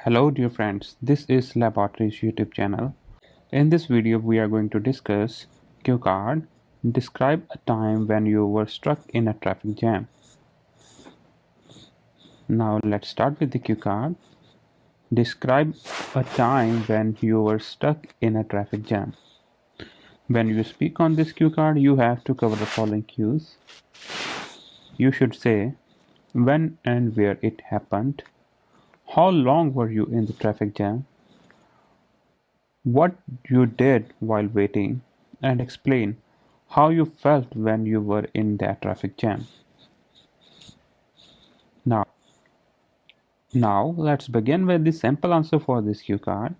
Hello dear friends, this is Laboratory's YouTube channel. In this video we are going to discuss Cue Card. Describe a time when you were stuck in a traffic jam. Now let's start with the Cue Card. Describe a time when you were stuck in a traffic jam. When you speak on this Cue Card, you have to cover the following cues. You should say when and where it happened, how long were you in the traffic jam, what you did while waiting, and explain how you felt when you were in that traffic jam. Now let's begin with the simple answer for this cue card.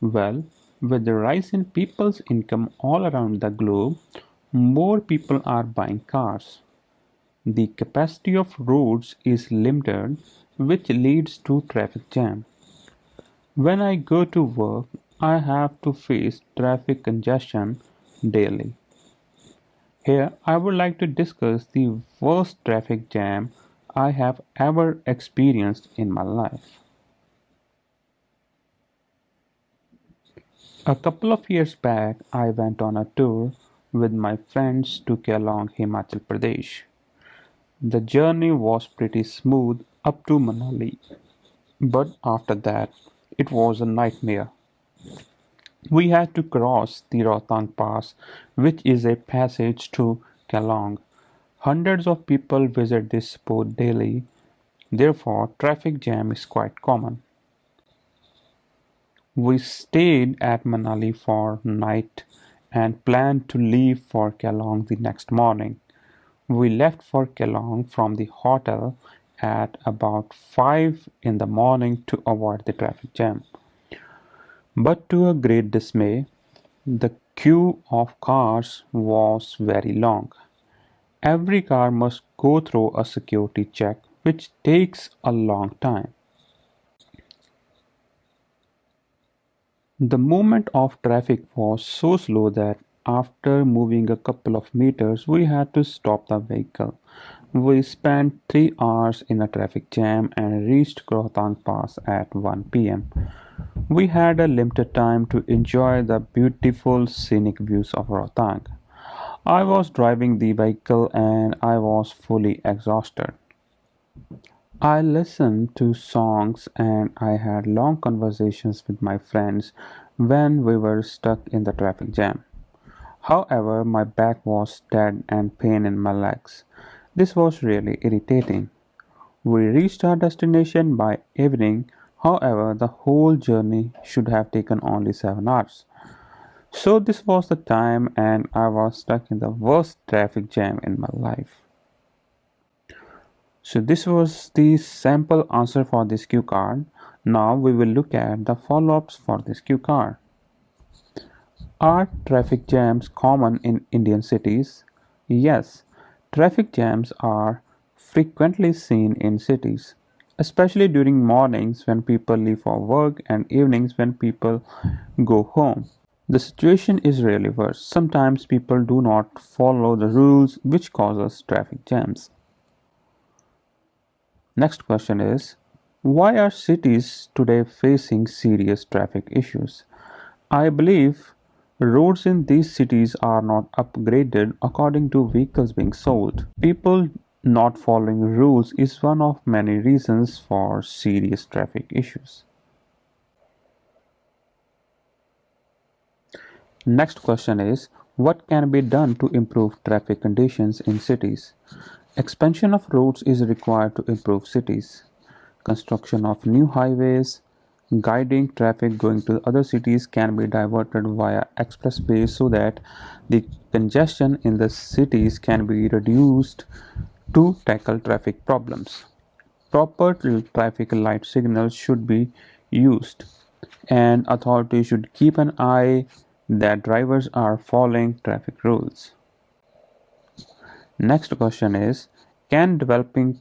Well, with the rise in people's income all around the globe, more people are buying cars. The capacity of roads is limited, which leads to traffic jam. When I go to work, I have to face traffic congestion daily. Here, I would like to discuss the worst traffic jam I have ever experienced in my life. A couple of years back, I went on a tour with my friends to Kelang, Himachal Pradesh. The journey was pretty smooth up to Manali, but after that, it was a nightmare. We had to cross the Rohtang Pass, which is a passage to Kelang. Hundreds of people visit this spot daily, therefore traffic jam is quite common. We stayed at Manali for night and planned to leave for Kelang the next morning. We left for Kelang from the hotel at about 5 in the morning to avoid the traffic jam. But to a great dismay, the queue of cars was very long. Every car must go through a security check, which takes a long time. The movement of traffic was so slow that after moving a couple of meters, we had to stop the vehicle. We spent 3 hours in a traffic jam and reached Rohtang Pass at 1 p.m. We had a limited time to enjoy the beautiful scenic views of Rohtang. I was driving the vehicle and I was fully exhausted. I listened to songs and I had long conversations with my friends when we were stuck in the traffic jam. However, my back was dead and pain in my legs. This was really irritating. We reached our destination by evening. However, the whole journey should have taken only 7 hours. So this was the time and I was stuck in the worst traffic jam in my life. So this was the sample answer for this cue card. Now we will look at the follow-ups for this cue card. Are traffic jams common in Indian cities? Yes, traffic jams are frequently seen in cities, especially during mornings when people leave for work and evenings when people go home. The situation is really worse. Sometimes people do not follow the rules, which causes traffic jams. Next question is, why are cities today facing serious traffic issues? I believe roads in these cities are not upgraded according to vehicles being sold. People not following rules is one of many reasons for serious traffic issues. Next question is, what can be done to improve traffic conditions in cities? Expansion of roads is required to improve cities. Construction of new highways, guiding traffic going to other cities can be diverted via expressways so that the congestion in the cities can be reduced to tackle traffic problems. Proper traffic light signals should be used, and authorities should keep an eye that drivers are following traffic rules. Next question is, can developing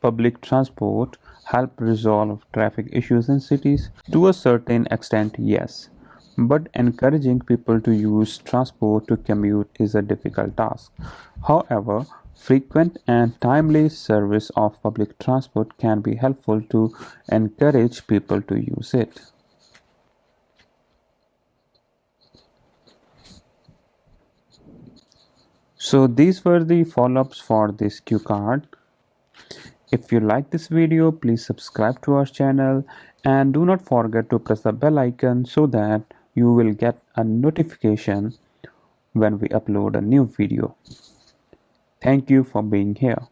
public transport help resolve traffic issues in cities? To a certain extent, yes. But encouraging people to use transport to commute is a difficult task. However, Frequent and timely service of public transport can be helpful to encourage people to use it. So these were the follow-ups for this cue card. If you like this video, please subscribe to our channel and do not forget to press the bell icon so that you will get a notification when we upload a new video. Thank you for being here.